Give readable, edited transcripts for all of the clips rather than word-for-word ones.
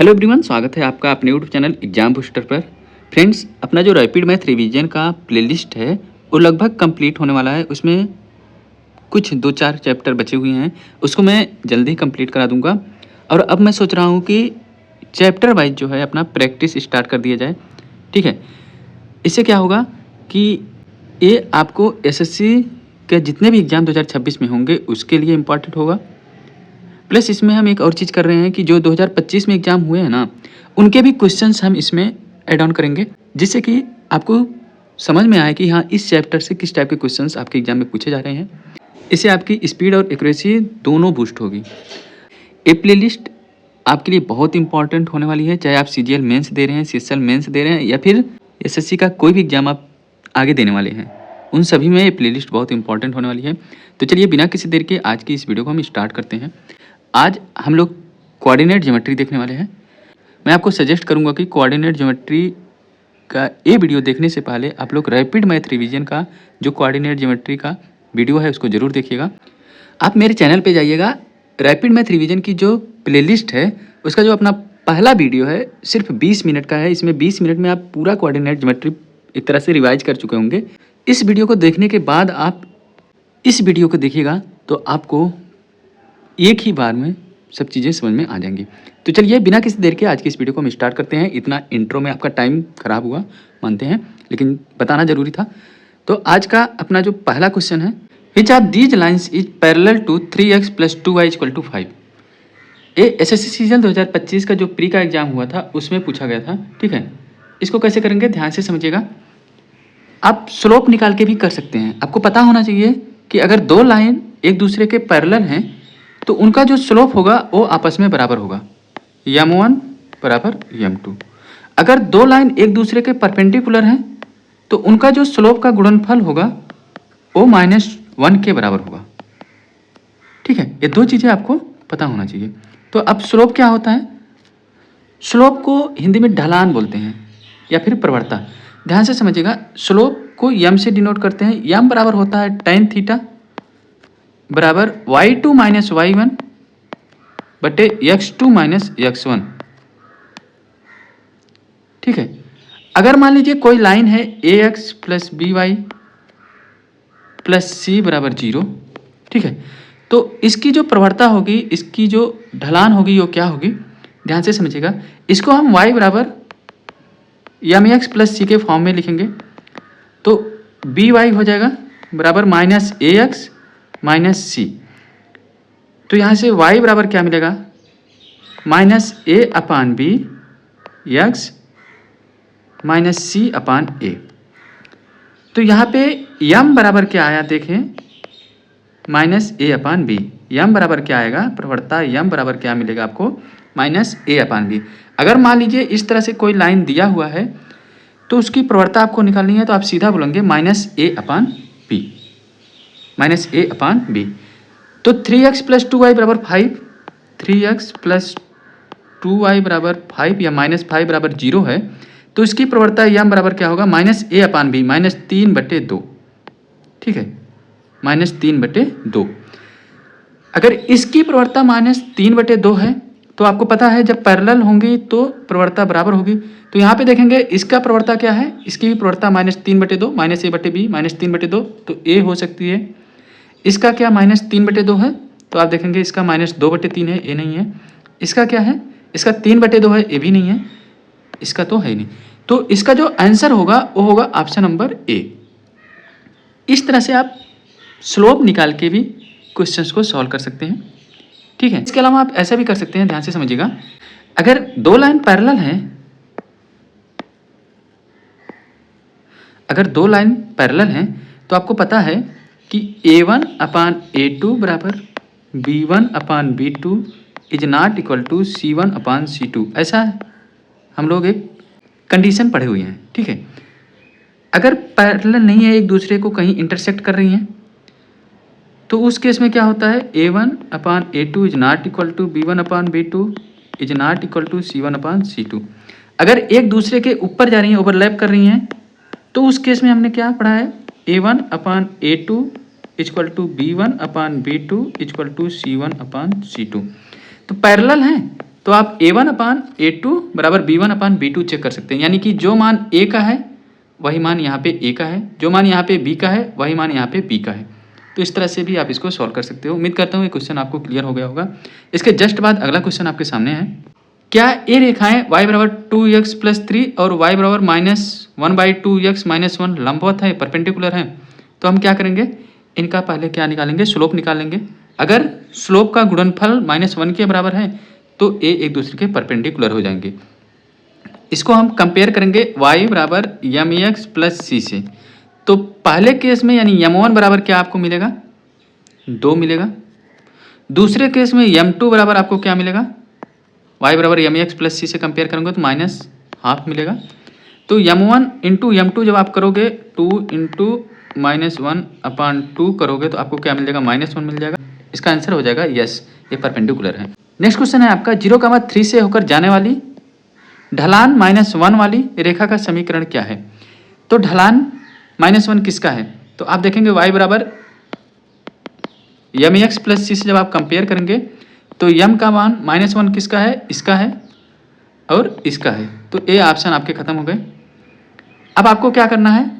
Hello everyone, स्वागत है आपका अपने यूट्यूब चैनल एग्जाम बूस्टर पर। फ्रेंड्स, अपना जो रैपिड मैथ रिवीजन का प्लेलिस्ट है वो लगभग कंप्लीट होने वाला है। उसमें कुछ 2-4 चैप्टर बचे हुए हैं, उसको मैं जल्दी कंप्लीट करा दूंगा। और अब मैं सोच रहा हूँ कि चैप्टर वाइज जो है अपना प्रैक्टिस स्टार्ट कर दिया जाए। ठीक है, इससे क्या होगा कि ये आपको एसएससी के जितने भी एग्ज़ाम 2026 में होंगे उसके लिए इम्पॉर्टेंट होगा। प्लस इसमें हम एक और चीज़ कर रहे हैं कि जो 2025 में एग्ज़ाम हुए हैं ना, उनके भी क्वेश्चंस हम इसमें ऐड ऑन करेंगे, जिससे कि आपको समझ में आए कि हाँ, इस चैप्टर से किस टाइप के क्वेश्चंस आपके एग्जाम में पूछे जा रहे हैं। इससे आपकी स्पीड और एक्यूरेसी दोनों बूस्ट होगी। ये प्लेलिस्ट आपके लिए बहुत इंपॉर्टेंट होने वाली है, चाहे आप सीजीएल मेंस दे रहे हैं, सीएसएल मेंस दे रहे हैं या फिर एसएससी का कोई भी एग्जाम आप आगे देने वाले हैं, उन सभी में ये प्लेलिस्ट बहुत इंपॉर्टेंट होने वाली है। तो चलिए बिना किसी देर के आज की इस वीडियो को हम स्टार्ट करते हैं। आज हम लोग कोऑर्डिनेट ज्योमेट्री देखने वाले हैं। मैं आपको सजेस्ट करूंगा कि कोऑर्डिनेट ज्योमेट्री का ये वीडियो देखने से पहले आप लोग रैपिड मैथ रिवीजन का जो कोऑर्डिनेट ज्योमेट्री का वीडियो है उसको ज़रूर देखिएगा। आप मेरे चैनल पे जाइएगा, रैपिड मैथ रिवीजन की जो प्लेलिस्ट है उसका जो अपना पहला वीडियो है सिर्फ 20 मिनट का है। इसमें 20 मिनट में आप पूरा कोऑर्डिनेट ज्योमेट्री एक तरह से रिवाइज कर चुके होंगे। इस वीडियो को देखने के बाद आप इस वीडियो को देखिएगा तो आपको एक ही बार में सब चीज़ें समझ में आ जाएंगी। तो चलिए बिना किसी देर के आज की इस वीडियो को हम स्टार्ट करते हैं। इतना इंट्रो में आपका टाइम खराब हुआ मानते हैं, लेकिन बताना जरूरी था। तो आज का अपना जो पहला क्वेश्चन है, which of these lines is parallel to 3x + 2y = 5। ये एसएससी सीजन 2025 का जो प्री का एग्जाम हुआ था उसमें पूछा गया था। ठीक है, इसको कैसे करेंगे ध्यान से समझिएगा। आप स्लोप निकाल के भी कर सकते हैं। आपको पता होना चाहिए कि अगर दो लाइन एक दूसरे के पैरेलल हैं तो उनका जो स्लोप होगा वो आपस में बराबर होगा, m1 बराबर m2। अगर दो लाइन एक दूसरे के परपेंडिकुलर हैं तो उनका जो स्लोप का गुणनफल होगा वो -1 के बराबर होगा। ठीक है, ये दो चीज़ें आपको पता होना चाहिए। तो अब स्लोप क्या होता है? स्लोप को हिंदी में ढलान बोलते हैं या फिर प्रवणता। ध्यान से समझिएगा, स्लोप को m से डिनोट करते हैं। m बराबर होता है tan थीटा बराबर y2 - y1 बटे x2 - x1। ठीक है, अगर मान लीजिए कोई लाइन है ax + by + c बराबर 0। ठीक है, तो इसकी जो प्रवणता होगी, इसकी जो ढलान होगी वो क्या होगी? ध्यान से समझिएगा। इसको हम y बराबर mx + c के फॉर्म में लिखेंगे तो by हो जाएगा बराबर -ax - c। तो यहाँ से y बराबर क्या मिलेगा? -a/b x -c/a। तो यहाँ पे m बराबर क्या आया देखें, -a/b। m बराबर क्या आएगा? प्रवणता m बराबर क्या मिलेगा आपको? -a/b। अगर मान लीजिए इस तरह से कोई लाइन दिया हुआ है तो उसकी प्रवणता आपको निकालनी है तो आप सीधा बोलेंगे -a/b, -a/b। तो 3x + 2y बराबर 5, 3x + 2y बराबर 5 या -5 बराबर 0 है तो इसकी प्रवणता m बराबर क्या होगा? -a/b, -3/2। ठीक है, -3/2। अगर इसकी प्रवणता -3/2 है तो आपको पता है जब पैरेलल होंगी तो प्रवणता बराबर होगी। तो यहाँ पे देखेंगे इसका प्रवणता क्या है? इसकी भी प्रवणता -3/2, -a/b, -3/2। तो a हो सकती है। इसका क्या -3/2 है तो आप देखेंगे इसका -2/3 है, a नहीं है। इसका क्या है? इसका 3/2 है, a भी नहीं है। इसका तो है ही नहीं। तो इसका जो आंसर होगा वो होगा ऑप्शन नंबर ए। इस तरह से आप स्लोप निकाल के भी क्वेश्चंस को सॉल्व कर सकते हैं। ठीक है, इसके अलावा आप ऐसा भी कर सकते हैं, ध्यान से समझिएगा। अगर दो लाइन पैरेलल हैं, अगर दो लाइन पैरेलल हैं तो आपको पता है कि a1/a2 बराबर b1/b2 is not equal to c1/c2। ऐसा हम लोग एक कंडीशन पढ़े हुए हैं। ठीक है, अगर पैरेलल नहीं है, एक दूसरे को कहीं इंटरसेक्ट कर रही हैं तो उस केस में क्या होता है? a1/a2 is not equal to b1/b2 is not equal to c1/c2। अगर एक दूसरे के ऊपर जा रही हैं, ओवरलैप कर रही हैं, तो उस केस में हमने क्या पढ़ा है? a1/a2 equal to b1/b2 equal to c1/c2। तो पैरेलल हैं तो आप a1/a2 बराबर b1/b2 चेक कर सकते हैं, यानी कि जो मान a का है वही मान यहाँ पे a का है, जो मान यहाँ पे b का है वही मान यहाँ पे b का है। तो इस तरह से भी आप इसको सॉल्व कर सकते हो। उम्मीद करता हूँ ये क्वेश्चन आपको क्लियर हो गया होगा। इसके जस्ट बाद अगला क्वेश्चन आपके सामने है, क्या ये रेखाएं y बराबर 2x + 3 और y बराबर -1/2x - 1 लंबवत है, परपेंडिकुलर है? तो हम क्या करेंगे, इनका पहले क्या निकालेंगे, स्लोप निकालेंगे। अगर स्लोप का गुणनफल -1 के बराबर है तो ये एक दूसरे के परपेंडिकुलर हो जाएंगे। इसको हम कंपेयर करेंगे y बराबर mx + c से। तो पहले केस में यानी m1 बराबर क्या आपको मिलेगा, 2 मिलेगा। दूसरे केस में m2 बराबर आपको क्या मिलेगा, y बराबर mx + c से कंपेयर करेंगे तो -½ मिलेगा। तो m1 × m2 जब आप करोगे 2 × -1/2 करोगे तो आपको क्या मिल जाएगा, -1 मिल जाएगा। इसका आंसर हो जाएगा यस, ये परपेंडिकुलर है। नेक्स्ट क्वेश्चन है आपका, 0,3 से होकर जाने वाली ढलान -1 वाली रेखा का समीकरण क्या है? तो ढलान -1 किसका है? तो आप देखेंगे y बराबर mx + c से जब आप कंपेयर करेंगे तो m का मान -1 किसका है, इसका है और इसका है। तो ए ऑप्शन आपके खत्म हो गए। अब आपको क्या करना है,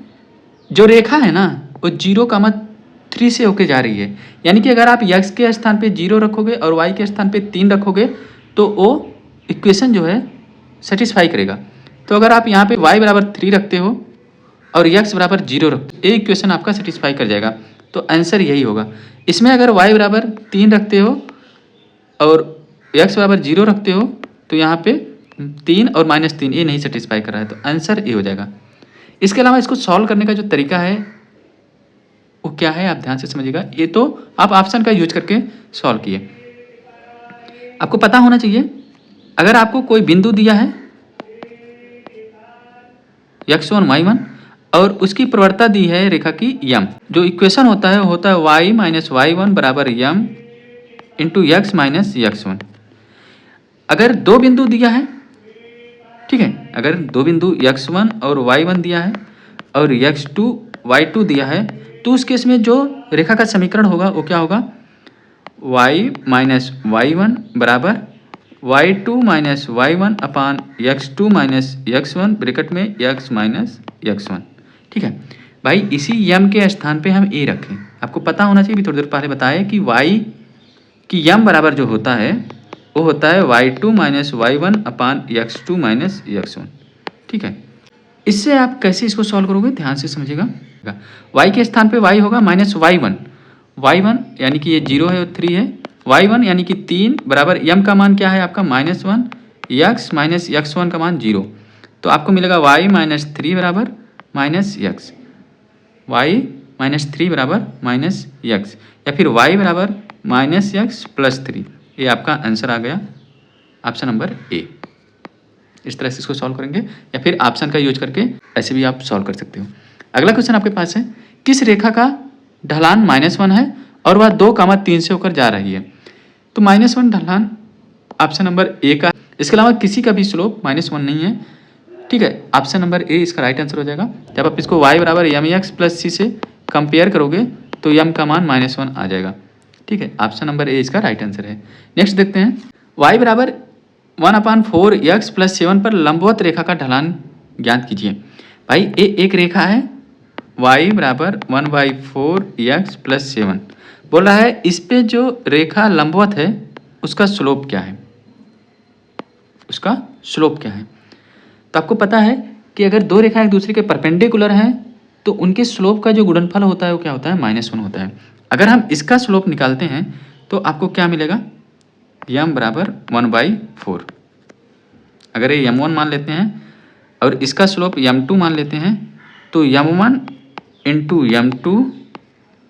जो रेखा है ना वो 0,3 से होके जा रही है, यानी कि अगर आप x के स्थान पे 0 रखोगे और y के स्थान पे 3 रखोगे तो वो इक्वेशन जो है सेटिस्फाई करेगा। तो अगर आप यहाँ पे y बराबर 3 रखते हो और x बराबर 0 रखते हो, ये इक्वेशन आपका सेटिस्फाई कर जाएगा। तो आंसर यही होगा। इसमें अगर y बराबर 3 रखते हो और x बराबर 0 रखते हो तो यहाँ पे 3 और -3 ये नहीं सेटिस्फाई कर रहा है, तो आंसर ये हो जाएगा। इसके अलावा इसको सॉल्व करने का जो तरीका है वो क्या है, आप ध्यान से समझिएगा। ये तो आप ऑप्शन का यूज करके सॉल्व किए। आपको पता होना चाहिए, अगर आपको कोई बिंदु दिया है x1 y1 और उसकी प्रवणता दी है रेखा की m, जो इक्वेशन होता है y - y1 बराबर m × x - x1। अगर दो बिंदु दिया है, ठीक है, अगर दो बिंदु x1 और y1 दिया है और x2 y2 दिया है तो उस केस में जो रेखा का समीकरण होगा वो क्या होगा, y - y1 बराबर y2 - y1 अपान x2 - x1 ब्रैकेट में x - x1। ठीक है भाई, इसी m के स्थान पे हम a रखें। आपको पता होना चाहिए, भी थोड़ी देर पहले बताया कि y की m बराबर जो होता है वो होता है y2 - y1 अपान x2 - x1। ठीक है, इससे आप कैसे इसको सॉल्व करोगे ध्यान से समझिएगा। y के स्थान पे y होगा -y1, y1 यानी कि ये 0 है और 3 है, y1 यानी कि 3 बराबर m का मान क्या है आपका -1, x - x1 का मान 0। तो आपको मिलेगा y - 3 बराबर -x, y - 3 बराबर -x, या फिर y बराबर -x + 3। ये आपका आंसर आ गया, ऑप्शन नंबर ए। इस तरह से इसको सॉल्व करेंगे या फिर ऑप्शन का यूज करके ऐसे भी आप सॉल्व कर सकते हो। अगला क्वेश्चन आपके पास है, किस रेखा का ढलान -1 है और वह 2,3 से होकर जा रही है? तो -1 ढलान ऑप्शन नंबर ए का। इसके अलावा किसी का भी स्लोप -1 नहीं है। ठीक है, ऑप्शन नंबर ए इसका राइट आंसर हो जाएगा। जब आप इसको y बराबर mx + c से कंपेयर करोगे तो m का मान -1 आ जाएगा। ठीक है, ऑप्शन नंबर ए इसका राइट आंसर है। नेक्स्ट देखते हैं, y बराबर 1/4x + 7 पर लंबवत रेखा का ढलान ज्ञात कीजिए। भाई ये एक रेखा है y बराबर 1/4x + 7, बोल रहा है इस पे जो रेखा लंबवत है उसका स्लोप क्या है, उसका स्लोप क्या है। तो आपको पता है कि अगर दो रेखा एक दूसरे के परपेंडिकुलर हैं तो उनके स्लोप का जो गुणनफल होता है वो क्या होता है, -1 होता है। अगर हम इसका स्लोप निकालते हैं तो आपको क्या मिलेगा, m बराबर 1/4। अगर ये m1 मान लेते हैं और इसका स्लोप m2 मान लेते हैं तो m1 × m2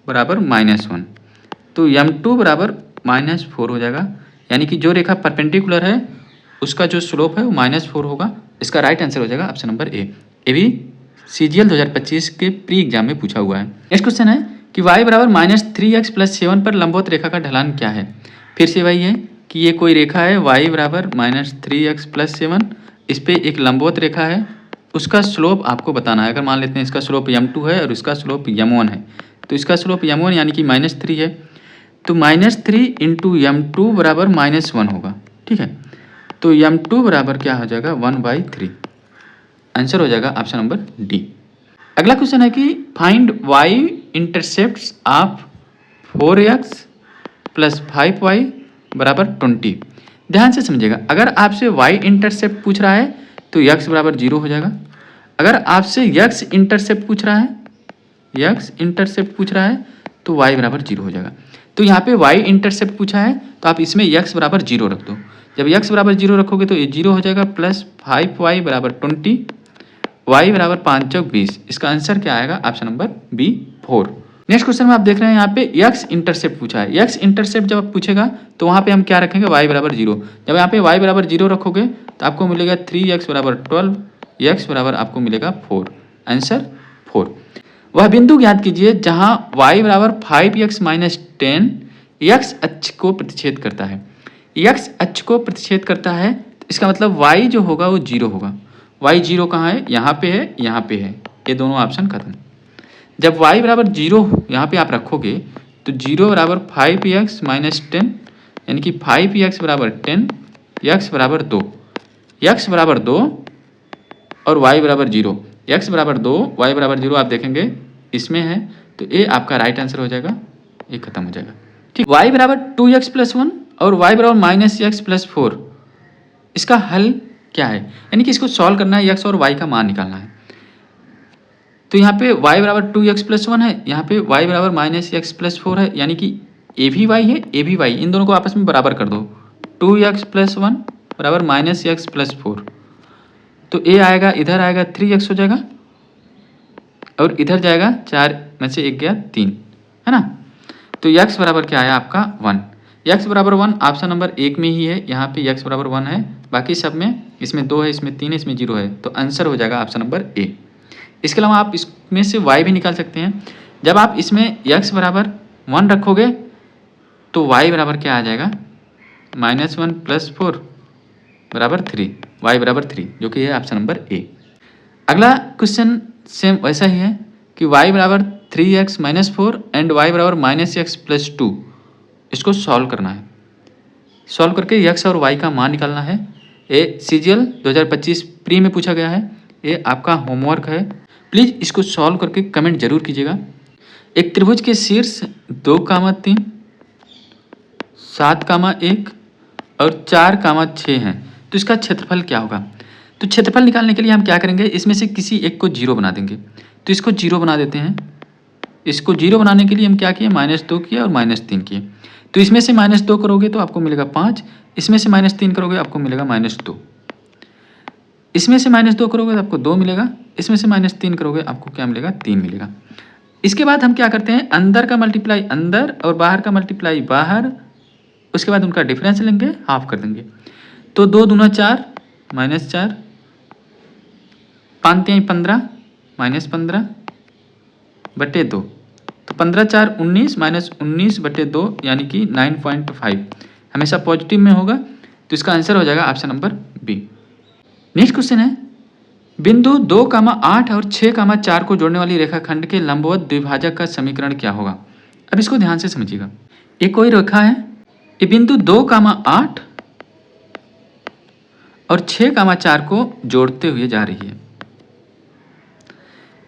बराबर -1, तो m2 बराबर -4 हो जाएगा। यानी कि जो रेखा परपेंडिकुलर है उसका जो स्लोप है वो -4 होगा। इसका राइट आंसर हो जाएगा ऑप्शन नंबर ए। ये भी CGL 2025 के प्री एग्जाम में पूछा हुआ है। नेक्स्ट क्वेश्चन है कि y बराबर -3x + 7 पर लंबवत रेखा का ढलान क्या है। फिर से वही है कि ये कोई रेखा है y बराबर -3x + 7, इस पे एक लंबवत रेखा है, उसका स्लोप आपको बताना है। अगर मान लेते हैं इसका स्लोप m2 है और इसका स्लोप m1 है, तो इसका स्लोप m1 यानी कि -3 है, तो -3 × m2 बराबर -1 होगा। ठीक है, तो m2 बराबर क्या हो जाएगा 1/3। आंसर हो जाएगा ऑप्शन नंबर डी। अगला क्वेश्चन है कि find y intercepts of 4x plus 5y बराबर 20। ध्यान से समझिएगा, अगर आपसे y इंटरसेप्ट पूछ रहा है तो x बराबर 0 हो जाएगा। अगर आपसे x इंटरसेप्ट पूछ रहा है तो y बराबर 0 हो जाएगा। तो यहाँ पे y इंटरसेप्ट पूछा है तो आप इसमें x बराबर 0 रख दो। जब x बराबर 0 रखोगे तो ये 0 हो जाएगा, प्लस 5y बराबर 20, y बराबर 5 चौक 20। इसका आंसर क्या आएगा? Option number B 4। Next question में आप देख रहे हैं यहाँ पे x इंटरसेप्ट पूछा है। x इंटरसेप्ट जब आप पूछेगा तो वहाँ पे हम क्या रखेंगे? y बराबर 0। जब यहाँ पे y बराबर 0 रखोगे तो आपको मिलेगा 3x बराबर 12, x बराबर आपको मिलेगा 4। आंसर 4। वह बिंदु ज्ञात कीजिए जहाँ y बराबर 5x माइनस 10 x अक्ष को प्रतिच्छेद करता है। x अक्ष को प्रतिच्छेद करता है तो इसका मतलब y जो होगा वो 0 होगा। y 0 कहाँ है? यहाँ पे है, यहाँ पे है। ये दोनों ऑप्शन खत्म। जब y बराबर 0 यहाँ पे आप रखोगे तो 0 बराबर 5x माइनस 10 यानी कि 5x बराबर 10, x बराबर 2, x बराबर 2 और y बराबर 0। x बराबर 2, y बराबर 0 आप देखेंगे इसमें है तो ये आपका राइट आंसर हो जाएगा, ये खत्म हो जाएगा। ठीक, y बराबर 2x प्लस 1 और y बराबर माइनस x प्लस 4, इसका हल क्या है? यानी कि इसको सॉल्व करना है, x और y का मान निकालना है। तो यहाँ पे y बराबर 2x प्लस 1 है, यहाँ पे y बराबर माइनस x प्लस 4 है, यानी कि ए भी y है, ए भी y, इन दोनों को आपस में बराबर कर दो। 2x प्लस 1 बराबर माइनस x प्लस 4, तो a आएगा, इधर आएगा 3x हो जाएगा और इधर जाएगा 4 में से 1 गया 3, है ना। तो x बराबर क्या आया आपका 1। x बराबर 1 ऑप्शन नंबर 1 में ही है, यहाँ पे x बराबर 1 है, बाकी सब में इसमें 2 है, इसमें 3 है, इसमें 0 है, तो आंसर हो जाएगा ऑप्शन नंबर ए। इसके अलावा आप इसमें से y भी निकाल सकते हैं। जब आप इसमें x बराबर 1 रखोगे तो y बराबर क्या आ जाएगा? -1 प्लस 4 बराबर 3, y बराबर 3, जो कि है ऑप्शन नंबर ए। अगला क्वेश्चन सेम वैसा ही है कि y बराबर 3x माइनस 4 एंड y बराबर माइनस x प्लस 2, इसको सॉल्व करना है। सॉल्व करके x और y का मान निकालना है। ये CGL 2025 प्री में पूछा गया है, ये आपका होमवर्क है। प्लीज़ इसको सॉल्व करके कमेंट जरूर कीजिएगा। एक त्रिभुज के शीर्ष 2, 3, 7, 1 और 4, 6 हैं, तो इसका क्षेत्रफल क्या होगा? तो क्षेत्रफल निकालने के लिए हम क्या करेंगे? इसमें से किसी एक को 0 बना देंगे। तो इसको 0 बना देते हैं। इसको 0 बनाने के लिए हम क्या किए? -2 किए और -3 किए। तो इसमें से -2 करोगे तो आपको मिलेगा 5, इसमें से -3 करोगे आपको मिलेगा -2, इसमें से -2 करोगे तो आपको 2 मिलेगा, इसमें से -3 करोगे आपको क्या मिलेगा? 3 मिलेगा। इसके बाद हम क्या करते हैं? अंदर का मल्टीप्लाई अंदर और बाहर का मल्टीप्लाई बाहर, उसके बाद उनका डिफरेंस लेंगे, हाफ कर देंगे। तो 2 दूना 4, -4, 5 3 15, -15 बटे 2, तो 15 4 19, -19 बटे 2 यानी कि 9.5 हमेशा पॉजिटिव में होगा, तो इसका आंसर हो जाएगा option number B. Next question है, बिंदु 2, 8 और 6, 4 को जोड़ने वाली रेखाखंड के लंबवत द्विभाजक का समीकरण क्या होगा? अब इसको ध्यान से समझिएगा। एक कोई रेखा है, ये बिंदु 2, 8 और 6, 4 को जोड़ते हुए जा रही है।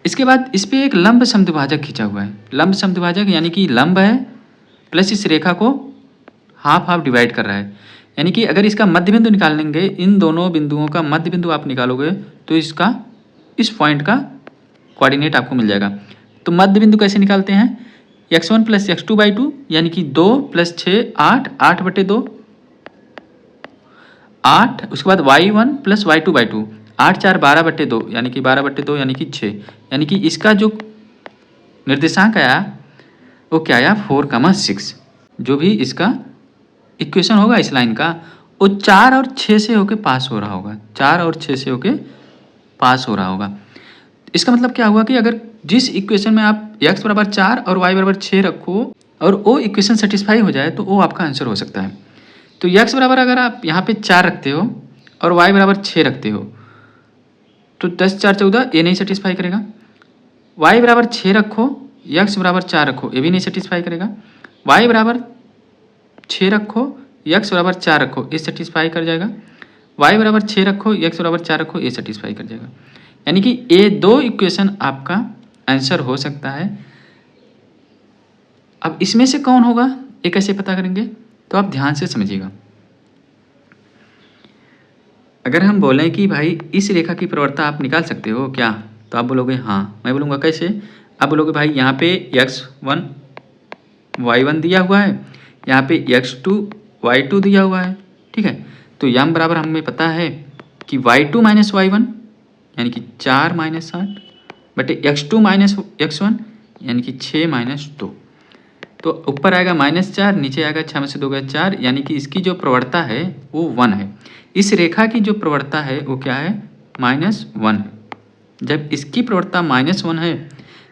इसके बाद इस पे एक लंब समद्विभाजक खींचा हुआ है। लंब समद्विभाजक यानी कि लंब है प्लस इस रेखा को हाफ हाफ डिवाइड कर रहा है, यानी कि अगर इसका मध्य बिंदु निकालेंगे, इन दोनों बिंदुओं का मध्य बिंदु आप निकालोगे तो इसका इस पॉइंट का कोऑर्डिनेट आपको मिल जाएगा। तो मध्य बिंदु कैसे निकालते हैं? x1 प्लस x2/2 यानी कि 2 + 6 8, 8 बटे 2 8, उसके बाद y1 प्लस y2/2 8 4 12 बटे 2 यानी कि 12 बटे 2 यानी कि 6, यानी कि इसका जो निर्देशांक आया वो क्या आया? 4, 6। जो भी इसका इक्वेशन होगा इस लाइन का वो 4 और 6 से होके पास हो रहा होगा, 4 और 6 से होके पास हो रहा होगा। इसका मतलब क्या हुआ कि अगर जिस इक्वेशन में आप x बराबर 4 और y बराबर 6 रखो और वो इक्वेशन सेटिस्फाई हो जाए तो वो आपका आंसर हो सकता है। तो x बराबर अगर आप यहाँ पे 4 रखते हो और y बराबर 6 रखते हो तो 10 4 14 ये नहीं सेटिस्फाई करेगा। y बराबर 6 रखो, x बराबर 4 रखो, ये भी नहीं सेटिस्फाई करेगा। y बराबर 6 रखो, x बराबर 4 रखो, ये सेटिस्फाई कर जाएगा। y बराबर 6 रखो, x बराबर 4 रखो, ये सेटिस्फाई कर जाएगा। यानी कि ये दो इक्वेशन आपका आंसर हो सकता है। अब इसमें से कौन होगा ये कैसे पता करेंगे, तो आप ध्यान से समझिएगा। अगर हम बोलें कि भाई इस रेखा की प्रवणता आप निकाल सकते हो क्या, तो आप बोलोगे हाँ। मैं बोलूँगा कैसे, आप बोलोगे भाई यहाँ पे x1 y1 दिया हुआ है, यहाँ पे x2 y2 दिया हुआ है, ठीक है। तो यम बराबर हमें पता है कि y2 माइनस y1 यानी कि 4 माइनस 8 बटे x2 माइनस x1 यानी कि 6 माइनस 2। तो ऊपर आएगा -4, नीचे आएगा 6 में से 2 गया 4, यानी कि इसकी जो प्रवणता है वो 1 है। इस रेखा की जो प्रवणता है वो क्या है, -1 है। जब इसकी प्रवणता -1 है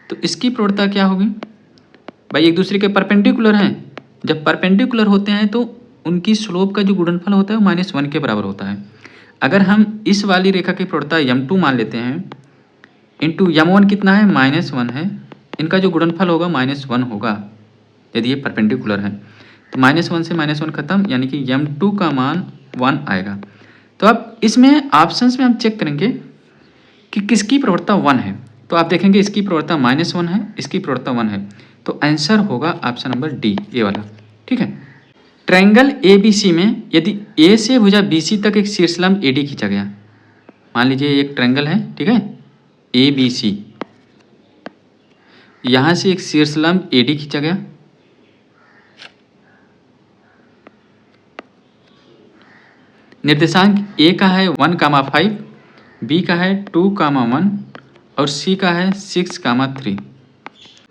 तो इसकी प्रवणता क्या होगी भाई, एक दूसरे के परपेंडिकुलर हैं। जब परपेंडिकुलर होते हैं तो उनकी स्लोप का जो गुणनफल होता है वो -1 के बराबर होता है। अगर हम इस वाली रेखा की प्रवणता m2 मान लेते हैं, इंटू m1 कितना है, -1 है, इनका जो गुणनफल होगा -1 होगा यदि ये परपेंडिकुलर है। तो -1 से -1 खत्म, यानी कि m2 का मान 1 आएगा। तो अब इसमें ऑप्शंस में हम चेक करेंगे कि किसकी प्रवणता 1 है। तो आप देखेंगे इसकी प्रवणता -1 है, इसकी प्रवणता 1 है, तो आंसर होगा ऑप्शन नंबर डी, ए वाला, ठीक है। ट्रायंगल ABC में यदि A से भुजा BC तक एक शीर्षलंब AD खींचा गया, मान लीजिए एक ट्रायंगल है, ठीक है, ABC, यहाँ से एक शीर्षलंब AD खींचा गया, निर्देशांक A का है 1,5, B का है 2,1 और C का है 6,3।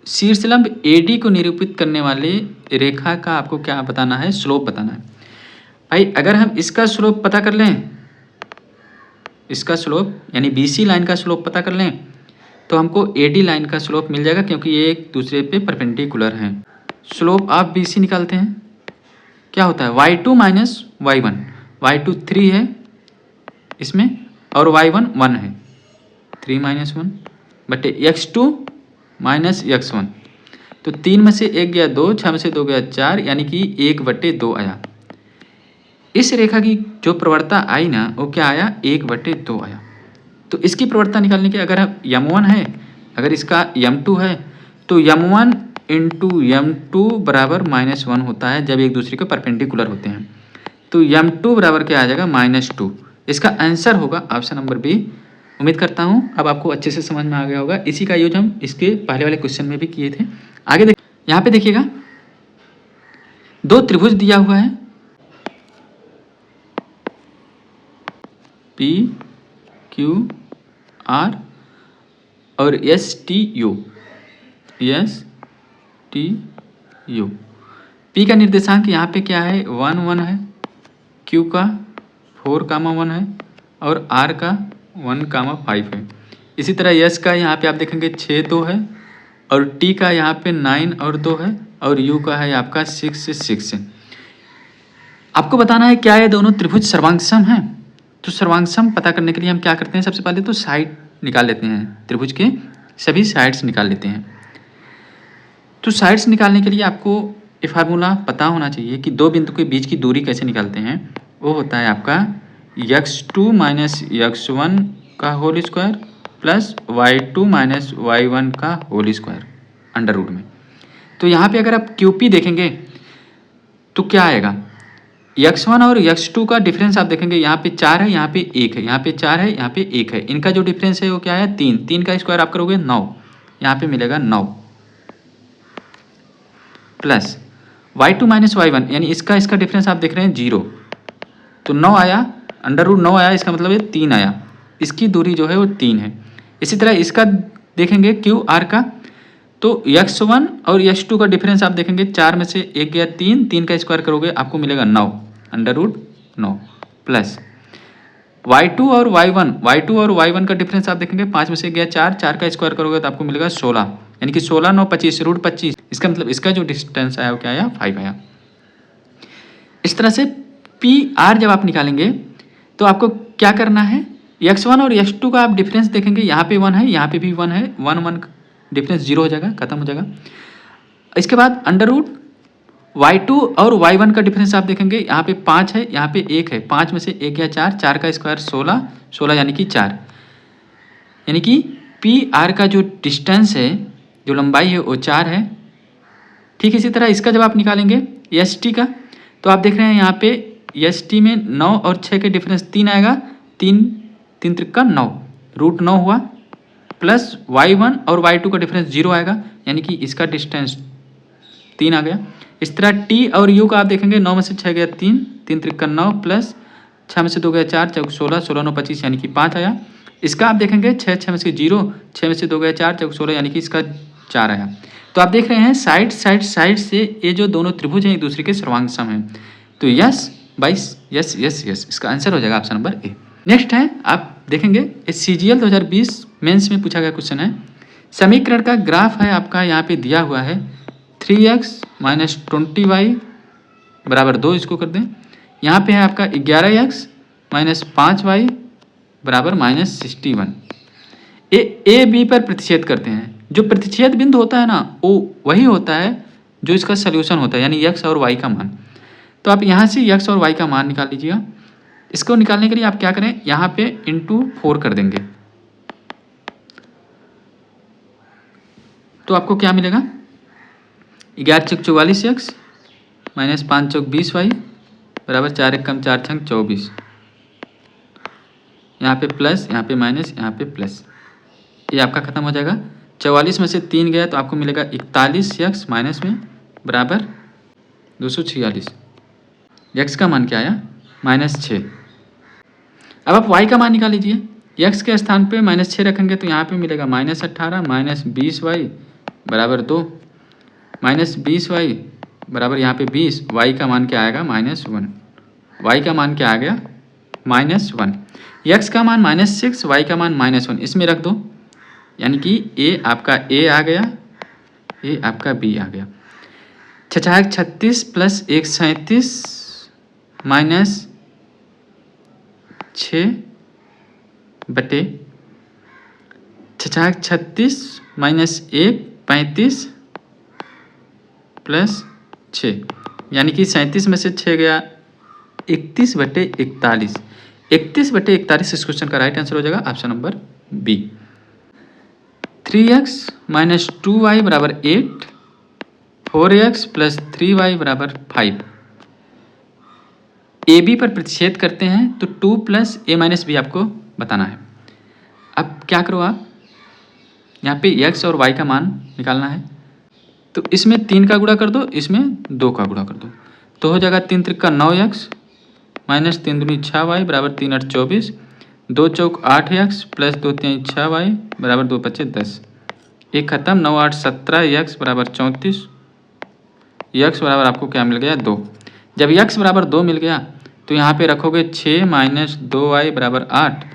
शीर्षलंब AD को निरूपित करने वाले रेखा का आपको क्या बताना है, स्लोप बताना है। भाई अगर हम इसका स्लोप पता कर लें, इसका स्लोप यानी BC लाइन का स्लोप पता कर लें, तो हमको AD लाइन का स्लोप मिल जाएगा, क्योंकि ये एक दूसरे पे परपेंडिकुलर हैं। स्लोप आप BC निकालते हैं, क्या होता है, y2 माइनस y1, y2 3 है इसमें और y1 1 है, 3 माइनस 1 बटे x2 माइनस x1। तो 3 में से 1 गया 2, 6 में से 2 गया 4, यानी कि 1/2 आया। इस रेखा की जो प्रवणता आई ना वो क्या आया, 1/2 आया। तो इसकी प्रवणता निकालने के अगर m1 है, अगर इसका m2 है, तो m1 इंटू m2 बराबर -1 होता है जब एक दूसरे के परपेंडिकुलर होते हैं। तो m2 बराबर क्या आ जाएगा, -2। इसका आंसर होगा ऑप्शन नंबर बी। उम्मीद करता हूँ अब आपको अच्छे से समझ में आ गया होगा। इसी का यूज हम इसके पहले वाले क्वेश्चन में भी किए थे। आगे देख, यहाँ पे देखिएगा दो त्रिभुज दिया हुआ है, PQR और STU। P का निर्देशांक यहाँ पे क्या है, 1 1 है, Q का 4,1 है और R का 1,5 है। इसी तरह S का यहाँ पे आप देखेंगे 6 2 है और T का यहाँ पे 9 और 2 है और U का है आपका 6 से 6 है। आपको बताना है क्या ये दोनों त्रिभुज सर्वांगसम हैं। तो सर्वांगसम पता करने के लिए हम क्या करते हैं, सबसे पहले तो साइड निकाल लेते हैं, त्रिभुज के सभी साइड्स निकाल लेते हैं। तो साइड्स निकालने के लिए आपको ये फार्मूला पता होना चाहिए कि दो बिंदु के बीच की दूरी कैसे निकालते हैं। वो होता है आपका x2 माइनस x1 का whole square plus y2 minus y1 का होल स्क्वायर अंडर रूट में। तो यहाँ पे अगर आप QP देखेंगे तो क्या आएगा, x1 और x2 का डिफरेंस आप देखेंगे, यहाँ पे 4 है, यहाँ पे 1 है, यहाँ पे 4 है, यहाँ पे 1 है, इनका जो डिफरेंस है वो क्या है, 3। 3 का स्क्वायर आप करोगे 9, यहाँ पे मिलेगा 9 प्लस y2 माइनस y1 यानी इसका डिफरेंस आप देख रहे हैं 0, तो 9 आया, अंडर रूट 9 आया, इसका मतलब ये 3 आया, इसकी दूरी जो है वो 3 है। इसी तरह इसका देखेंगे QR का, तो x1 और x2 का डिफरेंस आप देखेंगे, 4 में से 1 गया 3, 3 का स्क्वायर करोगे आपको मिलेगा 9 अंडर रूट 9 प्लस y2 और y1 का डिफरेंस आप देखेंगे, 5 में से गया 4, 4 का स्क्वायर करोगे तो आपको मिलेगा 16, यानी कि 16 9 25 रूट 25, इसका मतलब इसका जो डिस्टेंस आया वो क्या आया, 5 आया। इस तरह से PR जब आप निकालेंगे तो आपको क्या करना है, x1 और x2 का आप डिफरेंस देखेंगे, यहाँ पे 1 है, यहाँ पे भी 1 है, 1 1 डिफरेंस 0 हो जाएगा, खत्म हो जाएगा। इसके बाद अंडर रूट y2 और y1 का डिफरेंस आप देखेंगे, यहाँ पे 5 है, यहाँ पे 1 है, 5 में से 1 गया 4, 4 का स्क्वायर 16, 16 यानी कि 4, यानी कि पी आर का जो डिस्टेंस है, जो लंबाई है वो 4 है। ठीक इसी तरह इसका जब आप निकालेंगे एस टी का, तो आप देख रहे हैं यहाँ पे एस टी में 9 और 6 के डिफरेंस 3 आएगा, 3 3 त्रिक 9, रूट 9 हुआ, प्लस y1 और y2 का डिफरेंस 0 आएगा, यानी कि इसका डिस्टेंस 3 आ गया। इस तरह t और u का आप देखेंगे, 9 में से 6 गया 3, 3 त्रिक 9, प्लस 6 में से 2 गया 4, 4 16, 16 9 25 यानी कि 5 आया। इसका आप देखेंगे 6 6 में से 0, 6 में से 2 गया 4, 4 16 यानी कि इसका 4 आया। तो आप देख रहे हैं साइड से ये जो दोनों त्रिभुज हैं एक दूसरे के सर्वांग सम हैं। तो यस 22, यस यस यस, इसका आंसर हो जाएगा ऑप्शन नंबर ए। नेक्स्ट है, आप देखेंगे CGL 2020 मेंस में पूछा गया क्वेश्चन है, समीकरण का ग्राफ है आपका यहाँ पे दिया हुआ है 3x माइनस 20y बराबर 2, इसको कर दें। यहाँ पे है आपका 11x माइनस 5y बराबर माइनस 61। ए बी पर प्रतिच्छेद करते हैं, जो प्रतिच्छेद बिंदु होता है ना वो वही होता है जो इसका सल्यूशन होता है, यानी x और y का मान। तो आप यहाँ से x और y का मान निकाल लीजिएगा। इसको निकालने के लिए आप क्या करें, यहाँ पे इंटू 4 कर देंगे, तो आपको क्या मिलेगा, 11 चौक 44x माइनस 5 चौक 20y बराबर 4 एक कम 4 छंग 24, यहाँ पे प्लस, यहाँ पे माइनस, यहाँ पे प्लस, ये आपका खत्म हो जाएगा। 44 में से 3 गया तो आपको मिलेगा 41x माइनस में बराबर 246। x का मान क्या आया, -6। अब आप y का मान निकाल लीजिए, x के स्थान पे -6 रखेंगे तो यहाँ पे मिलेगा -18 माइनस 20y बराबर 2, माइनस 20y बराबर यहाँ पे 20, y का मान क्या आएगा -1, y का मान क्या आ गया -1, x का मान -6, y का मान -1, इसमें रख दो, यानी कि a आपका a आ गया, a आपका b आ गया। 6 36 प्लस 1 37 माइनस 6 बटे 6 36 माइनस 1 35 प्लस 6, यानी कि 37 में से 6 गया 31 बटे 41, 31 बटे 41 इस क्वेश्चन का राइट आंसर हो जाएगा option number B. 3x minus 2y बराबर 8, 4x प्लस 3y बराबर 5। ए बी पर प्रतिच्छेद करते हैं तो 2 प्लस a माइनस बी आपको बताना है। अब क्या करो, आप यहाँ पे x और y का मान निकालना है, तो इसमें 3 का गुणा कर दो, इसमें 2 का गुणा कर दो, तो हो जाएगा 3 त्रिक 9x माइनस 3 दूनी 6y बराबर 3 8 24, 2 चौक 8x प्लस 2 3 6y बराबर 2 5 10, एक खत्म, 9 8 17x बराबर 34, x बराबर आपको क्या मिल गया 2। जब x बराबर 2 मिल गया तो यहाँ पे रखोगे 6 माइनस 2y बराबर 8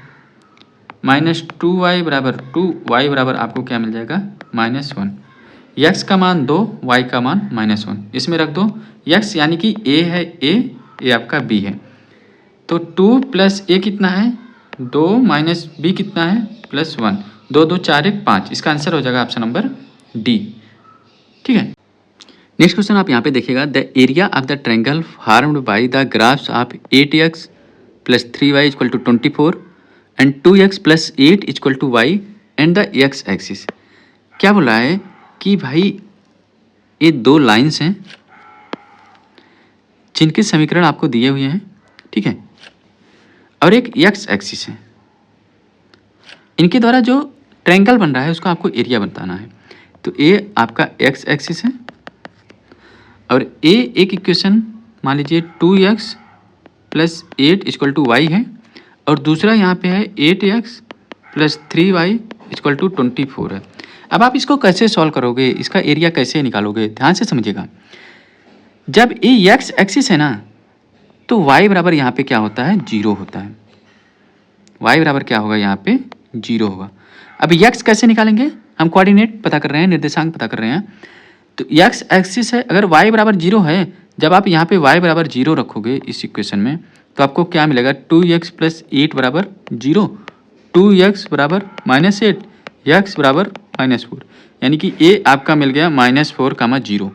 माइनस 2y बराबर 2, y बराबर आपको क्या मिल जाएगा -1, x का मान 2, y का मान -1, इसमें रख दो, x यानी कि a है, a आपका b है, तो 2 प्लस a कितना है 2 माइनस b कितना है +1, 2 2 4 1 5, इसका आंसर हो जाएगा ऑप्शन नंबर डी। ठीक है, नेक्स्ट क्वेश्चन आप यहाँ पे देखिएगा, the area of the triangle formed by the graphs of 8x plus 3y equal to 24 and 2x plus 8 equal to y and the x axis. क्या बोला है कि भाई ये 2 लाइंस हैं जिनके समीकरण आपको दिए हुए हैं, ठीक है, और एक x एक्सिस है, इनके द्वारा जो ट्रायंगल बन रहा है उसका आपको एरिया बताना है। तो ये आपका x एक्सिस है और एक इक्वेशन मान लीजिए 2x plus 8 equal to y है, और दूसरा यहाँ पे है 8x plus 3y equal to 24 है। अब आप इसको कैसे सॉल्व करोगे, इसका एरिया कैसे निकालोगे, ध्यान से समझिएगा। जब ये x एक्सिस है ना तो y बराबर यहाँ पे क्या होता है 0 होता है, y बराबर क्या होगा यहाँ पे 0 होगा। अब x कैसे निकालेंगे, हम कोऑर्डिनेट पता कर रहे हैं, निर्देशांक पता कर रहे हैं, तो x एक्सिस है, अगर y बराबर 0 है, जब आप यहाँ पे y बराबर 0 रखोगे इस इक्वेशन में तो आपको क्या मिलेगा 2x प्लस 8 बराबर 0, 2x बराबर -8, x बराबर -4, यानी कि a आपका मिल गया -4, 0।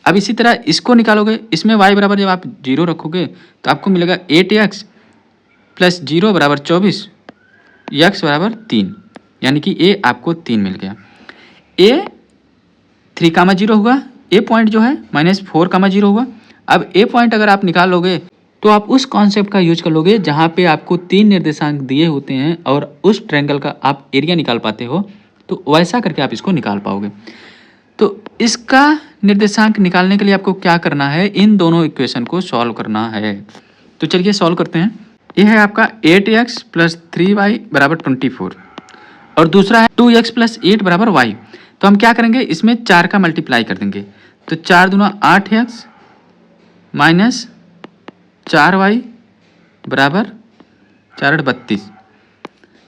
अब इसी तरह इसको निकालोगे, इसमें y बराबर जब आप 0 रखोगे तो आपको मिलेगा 8x प्लस 0 बराबर 24, x बराबर 3, यानी कि a आपको 3 मिल गया। a 3,0 होगा, a पॉइंट जो है -4,0 होगा। अब a पॉइंट अगर आप निकाल लोगे तो आप उस कॉन्सेप्ट का यूज कर लोगे जहाँ पे आपको 3 निर्देशांक दिए होते हैं और उस ट्रायंगल का आप एरिया निकाल पाते हो, तो वैसा करके आप इसको निकाल पाओगे। तो इसका निर्देशांक निकालने के लिए आपको क्या करना है, इन दोनों इक्वेशन को सॉल्व करना है। तो चलिए सॉल्व करते हैं। ये है आपका 8x प्लस 3y बराबर 24 और दूसरा है 2x प्लस 8 बराबर y। तो हम क्या करेंगे, इसमें 4 का मल्टीप्लाई कर देंगे, तो 4 दूना 8x माइनस 4y बराबर 4 32।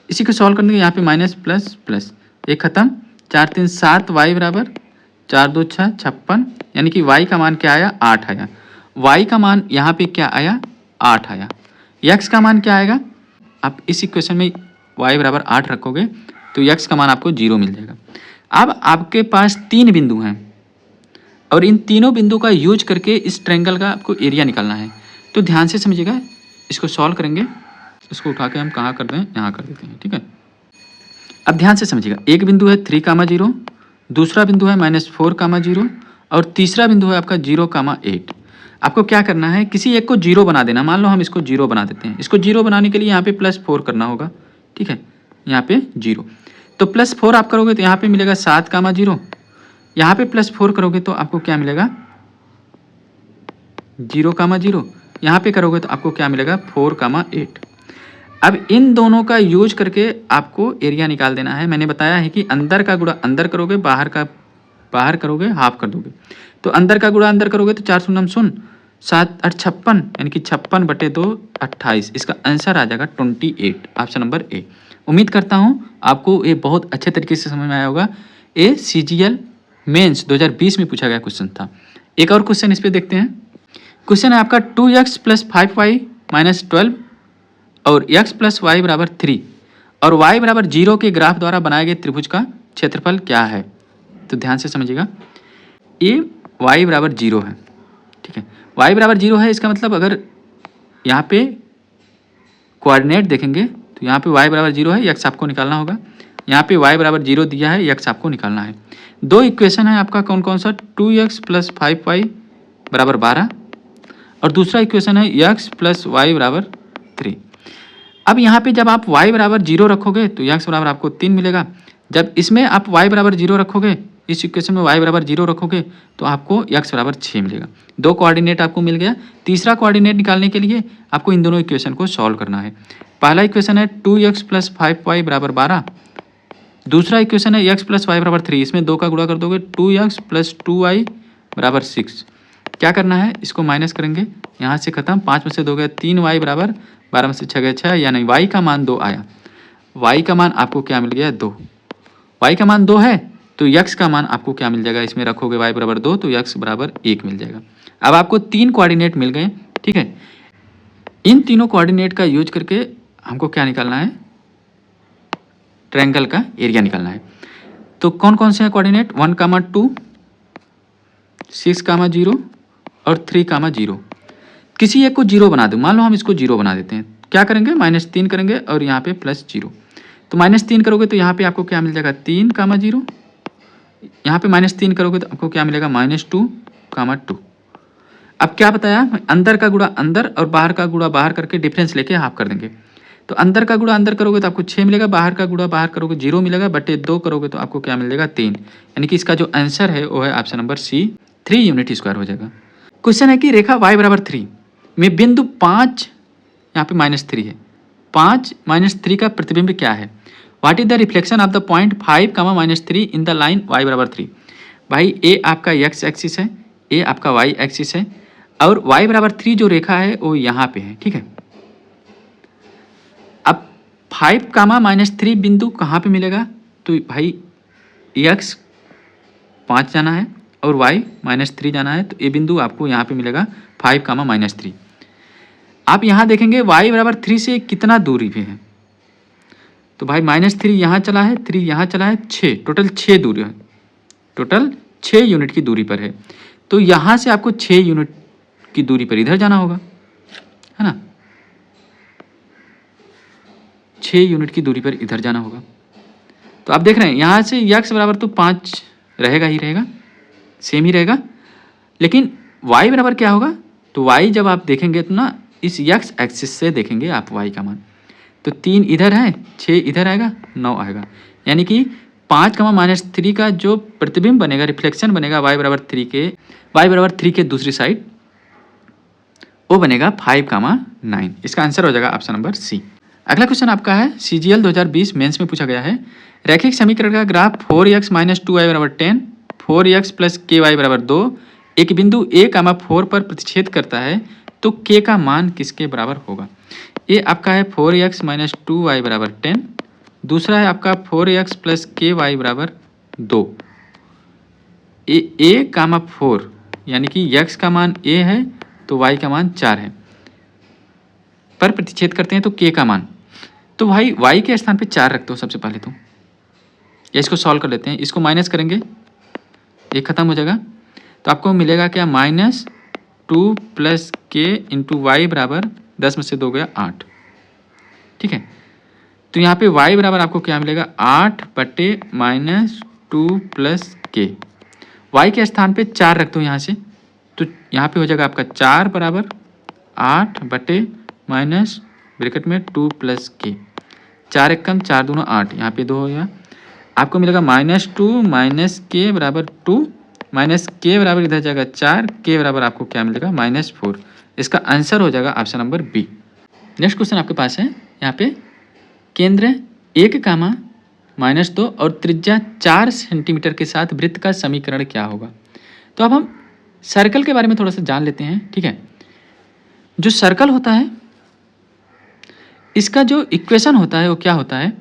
इसी को सॉल्व करने के यहाँ पे माइनस प्लस प्लस एक खत्म, 4 3 7y बराबर 4 2 6 56, यानी कि y का मान क्या आया 8 आया। y का मान यहाँ पे क्या आया 8 आया। x का मान क्या आएगा, आप इस इक्वेशन में y बराबर 8 रखोगे तो x का मान आपको 0 मिल जाएगा। अब आपके पास 3 बिंदु हैं और इन तीनों बिंदु का यूज करके इस ट्रायंगल का आपको एरिया निकालना है। तो ध्यान से समझिएगा, इसको सॉल्व करेंगे, इसको उठा के हम कहाँ कर दें, यहाँ कर देते हैं, ठीक है। अब ध्यान से समझिएगा, एक बिंदु है 3,0, दूसरा बिंदु है -4,0 और तीसरा बिंदु है आपका 0,8। आपको क्या करना है, किसी एक को 0 बना देना। मान लो हम इसको 0 बना देते हैं। इसको 0 बनाने के लिए यहाँ पे +4 करना होगा, ठीक है, यहाँ पे 0। तो +4 आप करोगे तो यहाँ पे मिलेगा 7,0, यहाँ पे +4 करोगे तो आपको क्या मिलेगा 0,0, यहाँ पे करोगे तो आपको क्या मिलेगा 4,8। अब इन दोनों का यूज करके आपको एरिया निकाल देना है। मैंने बताया है कि अंदर का गुणा अंदर करोगे, बाहर का बाहर करोगे, हाफ कर दोगे। तो अंदर का गुणा अंदर करोगे तो 4 शून्य 7 8 56, यानी कि 56/2 28। इसका आंसर आ जाएगा 28, ऑप्शन नंबर ए। उम्मीद करता हूँ आपको ये बहुत अच्छे तरीके से समझ में आया होगा। ये CGL मेंस 2020 में पूछा गया क्वेश्चन था। एक और क्वेश्चन इस पर देखते हैं। क्वेश्चन है आपका 2x प्लस 5y माइनस 12 और x प्लस वाई बराबर 3 और y बराबर 0 के ग्राफ द्वारा बनाए गए त्रिभुज का क्षेत्रफल क्या है। तो ध्यान से समझिएगा, ये y बराबर 0 है, ठीक है, y बराबर 0 है। इसका मतलब अगर यहाँ पे कोऑर्डिनेट देखेंगे तो यहाँ पे y बराबर 0 है, x आपको निकालना होगा। यहाँ पे y बराबर 0 दिया है, x आपको निकालना है। दो इक्वेशन है आपका कौन कौन सा, 2x प्लस 5y बराबर 12 और दूसरा इक्वेशन है x प्लस वाई बराबर 3। अब यहाँ पे जब आप y बराबर 0 रखोगे तो x बराबर आपको 3 मिलेगा। जब इसमें आप y बराबर 0 रखोगे, इस इक्वेशन में y बराबर 0 रखोगे तो आपको x बराबर 6 मिलेगा। दो कोऑर्डिनेट आपको मिल गया। तीसरा कोऑर्डिनेट निकालने के लिए आपको इन दोनों इक्वेशन को सॉल्व करना है। पहला इक्वेशन है 2x प्लस 5y बराबर 12, दूसरा इक्वेशन है x प्लस वाई बराबर 3। इसमें 2 का गुणा कर दोगे, 2x प्लस 2y बराबर 6। क्या करना है, इसको माइनस करेंगे, यहाँ से खत्म, 5 में से 2 गया 3y बराबर 12 में से 6 गया 6, यानी y का मान 2 आया। y का मान आपको क्या मिल गया 2। y का मान 2 है तो x का मान आपको क्या मिल जाएगा, इसमें रखोगे y बराबर 2 तो x बराबर 1 मिल जाएगा। अब आपको 3 कोऑर्डिनेट मिल गए, ठीक है। इन तीनों कोऑर्डिनेट का यूज करके हमको क्या निकालना है, ट्रायंगल का एरिया निकालना है। तो कौन कौन से हैं कोऑर्डिनेट, 1,2 6,0 और 3,0। किसी एक को 0 बना दो। मान लो हम इसको 0 बना देते हैं, क्या करेंगे -3 करेंगे और यहाँ पे +0। तो -3 करोगे तो यहाँ पे आपको क्या मिल जाएगा 3,0, यहाँ पे -3 करोगे तो आपको क्या मिलेगा -2,2। अब क्या बताया, अंदर का गुणा अंदर और बाहर का गुणा बाहर करके डिफरेंस लेके हाफ कर देंगे। तो अंदर का गुणा अंदर करोगे तो आपको 6 मिलेगा, बाहर का गुणा बाहर करोगे 0 मिलेगा, बटे 2 करोगे तो आपको क्या मिलेगा 3, यानी कि इसका जो आंसर है वो है option number C, 3 unit square हो जाएगा। क्वेश्चन है कि रेखा y बराबर 3 में बिंदु 5, यहाँ पे -3 है, 5 -3 का प्रतिबिंब क्या है। What is the reflection of the point 5, -3 in the line y बराबर 3। भाई ए आपका x एक्सिस है, ए आपका y एक्सिस है और y बराबर 3 जो रेखा है वो यहाँ पे है, ठीक है। अब 5, -3 बिंदु कहाँ पे मिलेगा, तो भाई x 5 जाना है और y -3 जाना है, तो ये बिंदु आपको यहाँ पे मिलेगा 5, -3। आप यहाँ देखेंगे y बराबर 3 से कितना दूरी पे है, तो भाई -3 यहाँ चला है, 3 यहाँ चला है, 6, टोटल 6 दूरी है, टोटल 6 यूनिट की दूरी पर है। तो यहाँ से आपको 6 यूनिट की दूरी पर इधर जाना होगा, है ना, 6 यूनिट की दूरी पर इधर जाना होगा। तो आप देख रहे हैं यहाँ से x बराबर तो 5 रहेगा ही रहेगा, सेम ही रहेगा, लेकिन y बराबर क्या होगा, तो y जब आप देखेंगे तो ना इस x एक्सिस से देखेंगे आप y का मान, तो 3 इधर है, 6 इधर आएगा, 9 आएगा, यानी कि 5, -3 का जो प्रतिबिंब बनेगा, रिफ्लेक्शन बनेगा y बराबर 3 के दूसरी साइड, वो बनेगा 5, 9। इसका आंसर हो जाएगा ऑप्शन नंबर सी। अगला क्वेश्चन आपका है CGL 2020 मेंस में पूछा गया है, रैखिक समीकरण का ग्राफ 4x - 2y बराबर 10, 4x + ky बराबर 2 एक बिंदु a, 4 पर प्रतिच्छेद करता है, तो k का मान किसके बराबर होगा। ये आपका है 4x - 2y बराबर 10, दूसरा है आपका 4x + ky बराबर 2। a, 4 यानी कि x का मान a है तो y का मान 4 है, पर प्रतिच्छेद करते हैं तो k का मान, तो भाई y के स्थान पे 4 रखते हो सबसे पहले तो, या इसको सॉल्व कर लेते हैं, इसको माइनस करेंगे, ये खत्म हो जाएगा, तो आपको मिलेगा क्या, -2 + k × y बराबर 10 में से 2 गया 8। ठीक है, तो यहाँ पे y बराबर आपको क्या मिलेगा, 8/-2 + k, y के स्थान पे 4 रख दो यहाँ से, तो यहाँ पे हो जाएगा आपका 4 बराबर 8/- ब्रैकेट में 2 + k, 4 एक कम 4 दूना 8, यहाँ पे 2 हो गया, आपको मिलेगा -2 - k बराबर 2, -k बराबर इधर जाएगा 4, k बराबर आपको क्या मिलेगा, -4। इसका आंसर हो जाएगा option number B. Next question आपके पास है यहाँ पे, केंद्र 1, -2 और त्रिज्या 4 सेंटीमीटर के साथ वृत्त का समीकरण क्या होगा। तो अब हम सर्कल के बारे में थोड़ा सा जान लेते हैं। ठीक है, जो सर्कल होता है इसका जो इक्वेशन होता है वो क्या होता है,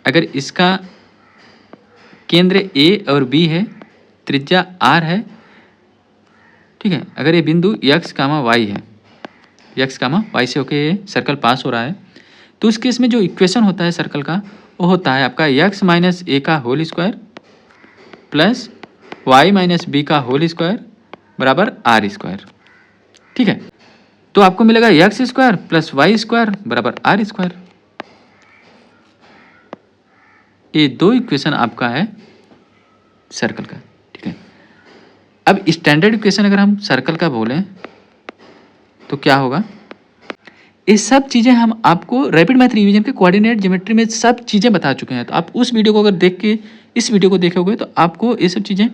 अगर इसका केंद्र A और B है, त्रिज्या R है, ठीक है, अगर ये बिंदु x, y है, x, y से होके ये सर्कल पास हो रहा है, तो उस केस में जो इक्वेशन होता है सर्कल का वो होता है आपका x - a का whole square plus y - b का होल स्क्वायर बराबर r स्क्वायर। ठीक है, तो आपको मिलेगा x² + y² बराबर r²। ये 2 इक्वेशन आपका है सर्कल का। ठीक है, अब स्टैंडर्ड इक्वेशन अगर हम सर्कल का बोलें तो क्या होगा, ये सब चीज़ें हम आपको रैपिड मैथ रिवीजन के कोऑर्डिनेट ज्योमेट्री में सब चीज़ें बता चुके हैं। तो आप उस वीडियो को अगर देख के इस वीडियो को देखोगे तो आपको ये सब चीज़ें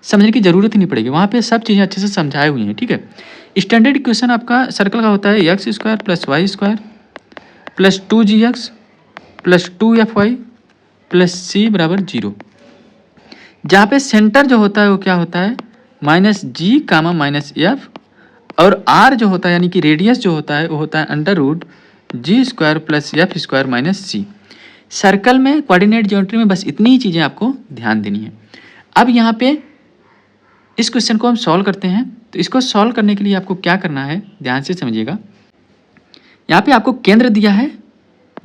समझने की ज़रूरत ही नहीं पड़ेगी, वहाँ पे सब चीज़ें अच्छे से समझाई हुई हैं। ठीक है, स्टैंडर्ड इक्वेशन आपका सर्कल का होता है x² + y² + 2gx + 2fy + c बराबर 0, जहाँ पे सेंटर जो होता है वो क्या होता है, -g, -f, और r जो होता है यानी कि रेडियस जो होता है वो होता है √g² + f² - c। सर्कल में कोऑर्डिनेट ज्योमेट्री में बस इतनी ही चीज़ें आपको ध्यान देनी है। अब यहाँ पे इस क्वेश्चन को हम सॉल्व करते हैं, तो इसको सॉल्व करने के लिए आपको क्या करना है, ध्यान से समझिएगा। यहाँ पे आपको केंद्र दिया है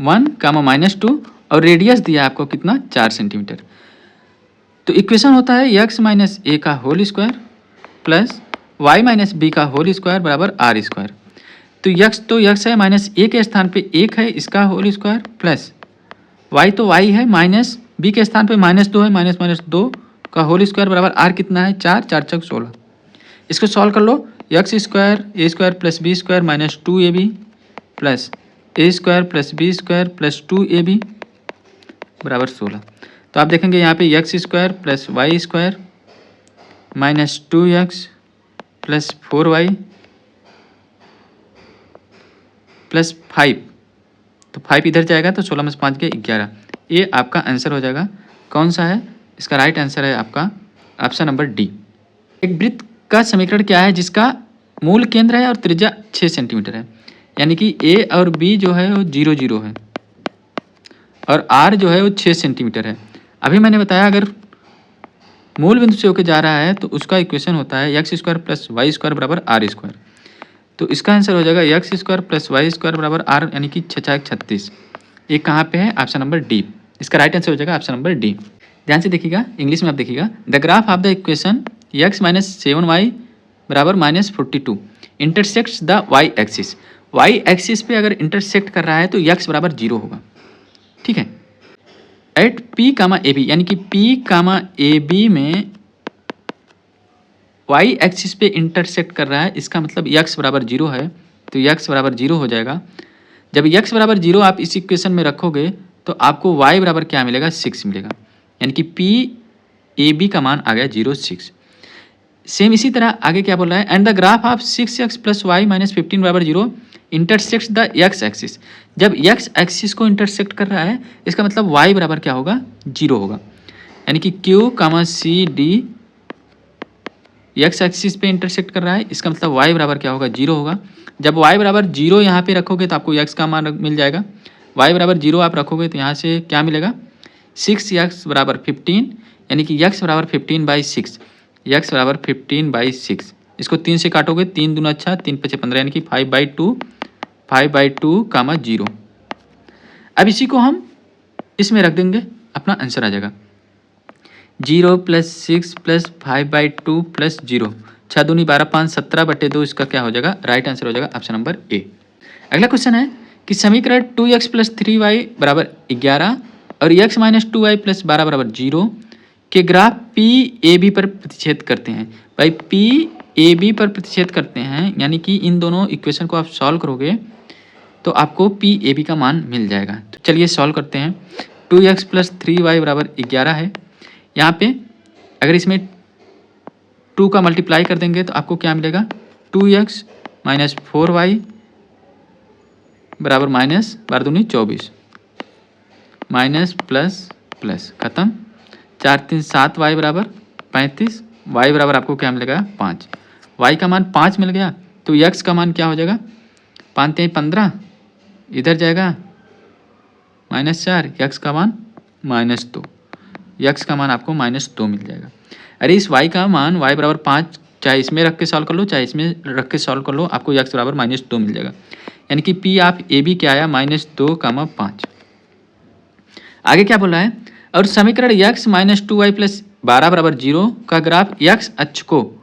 1, -2 और रेडियस दिया है आपको कितना, 4 सेंटीमीटर। तो इक्वेशन होता है x - a का whole square plus y - b का होल स्क्वायर बराबर r²। तो x है, -a के स्थान पे 1 है, इसका होल स्क्वायर प्लस y तो y है, -b के स्थान पे -2 है, -2 का होल स्क्वायर बराबर r कितना है, 4, 4 × 16। इसको सॉल्व कर लो, x² a² + b² - 2ab plus a² + b² + 2ab बराबर 16। तो आप देखेंगे यहाँ पे x² + y² - 2x + 4y + 5, तो 5 इधर जाएगा तो 16 में से 5 गए 11। ये आपका आंसर हो जाएगा, कौन सा है, इसका राइट आंसर है आपका ऑप्शन नंबर डी। एक वृत्त का समीकरण क्या है जिसका मूल केंद्र है और त्रिज्या 6 सेंटीमीटर है, यानी कि ए और बी जो है वो 0, 0 है और आर जो है वो 6 सेंटीमीटर है। अभी मैंने बताया अगर मूल बिंदु से होकर जा रहा है तो उसका इक्वेशन होता है x² + y² बराबर r²। तो इसका आंसर हो जाएगा x² + y² बराबर r, यानी कि 6 × 36। ये कहाँ पे है, ऑप्शन नंबर डी। इसका राइट आंसर हो जाएगा ऑप्शन नंबर डी। ध्यान से देखिएगा, इंग्लिश में आप देखिएगा, the graph of the equation x minus 7y बराबर minus 42 intersects the y axis. Y axis पे अगर इंटरसेक्ट कर रहा है तो एक्स बराबर 0 होगा, ठीक है। At P comma A B, यानी कि पी कामा ए बी में वाई एक्सिस पे इंटरसेक्ट कर रहा है, इसका मतलब एक्स बराबर 0 है, तो एक्स बराबर 0 हो जाएगा। जब एक्स बराबर 0 आप इस इक्वेशन में रखोगे तो आपको वाई बराबर क्या मिलेगा, 6 मिलेगा, यानी कि पी ए बी का मान आ गया 0 6। सेम इसी तरह आगे क्या बोल रहा है, and the graph of 6x plus y minus 15 बराबर 0 इंटरसेक्ट्स द एक्स एक्सिस। जब एक्स एक्सिस को इंटरसेक्ट कर रहा है इसका मतलब वाई बराबर क्या होगा, 0 होगा, यानी कि क्यू कामा सी डी एक्स एक्सिस पे इंटरसेक्ट कर रहा है, इसका मतलब वाई बराबर क्या होगा, 0 होगा। जब वाई बराबर 0 यहाँ पे रखोगे तो आपको एक्स का मान मिल जाएगा। वाई बराबर 0 आप रखोगे तो यहाँ से क्या मिलेगा, 6x बराबर 15, यानी कि एक्स बराबर 15/6, एक्स बराबर 15/6। इसको 3 से काटोगे, 3 दूना अच्छा, 3 पचे 15, यानी कि 5/2 कामा 0। अब इसी को हम इसमें रख देंगे, अपना आंसर आ जाएगा 0 प्लस 6 प्लस 5/2 प्लस 0, 6 दूनी 12 5 17/2, इसका क्या हो जाएगा, राइट आंसर हो जाएगा ऑप्शन नंबर ए। अगला क्वेश्चन है कि समीकरण 2x प्लस 3y बराबर 11 और x माइनस 2y प्लस 12 बराबर 0 के ग्राफ पी ए बी पर प्रतिच्छेद करते हैं। भाई पी ए बी पर प्रतिच्छेद करते हैं, यानी कि इन दोनों इक्वेशन को आप सॉल्व करोगे तो आपको पी ए बी का मान मिल जाएगा। तो चलिए सॉल्व करते हैं। 2x प्लस 3y बराबर 11 है, यहाँ पे अगर इसमें 2 का मल्टीप्लाई कर देंगे तो आपको क्या मिलेगा, 2x माइनस 4y बराबर माइनस 12 दूनी 24 माइनस प्लस प्लस खत्म, 4 3 7y बराबर 35, y बराबर आपको क्या मिलेगा 5, y का मान 5 मिल गया तो x का मान क्या हो जाएगा, 5 3 15, इधर जाएगा -4, x का मान -2, x का मान आपको -2 मिल जाएगा। अरे इस y का मान y बराबर 5 चाहे इसमें रख के सॉल्व कर लो चाहे इसमें रख के सॉल्व कर लो, आपको x बराबर -2 मिल जाएगा, यानी कि p आप ए बी क्या आया -2, 5। आगे क्या बोला है, और समीकरण x माइनस 2y प्लस 12 बराबर 0 का ग्राफ x अक्ष को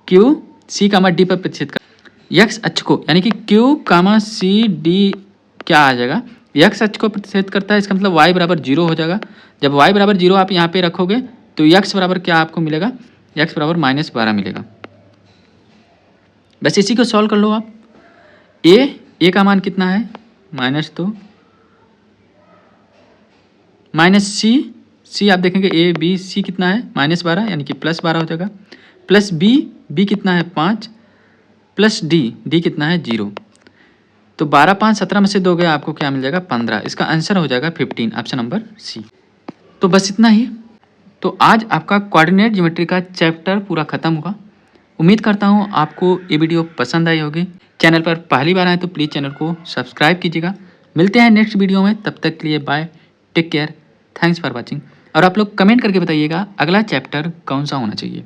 q c कामा डी पर प्रतिच्छेद कर, x अक्ष को यानी कि q कामा सी डी क्या आ जाएगा, x अक्ष को प्रतिच्छेद करता है, इसका मतलब y बराबर 0 हो जाएगा। जब y बराबर 0 आप यहाँ पे रखोगे तो x बराबर क्या आपको मिलेगा, x बराबर -12 मिलेगा। बस इसी को सॉल्व कर लो आप। a का मान कितना है, -2, माइनस सी आप देखेंगे a b c कितना है, -12, यानी कि +12 हो जाएगा, प्लस b कितना है 5, प्लस d कितना है 0, तो 12 5 17 में से 2 गया, आपको क्या मिल जाएगा 15, इसका आंसर हो जाएगा 15, ऑप्शन नंबर सी। तो बस इतना ही। तो आज आपका कोऑर्डिनेट ज्योमेट्री का चैप्टर पूरा खत्म होगा। उम्मीद करता हूँ आपको ये वीडियो पसंद आई होगी। चैनल पर पहली बार आए तो प्लीज़ चैनल को सब्सक्राइब कीजिएगा। मिलते हैं नेक्स्ट वीडियो में, तब तक के लिए bye, take care, thanks for watching. और आप लोग कमेंट करके बताइएगा अगला चैप्टर कौन सा होना चाहिए।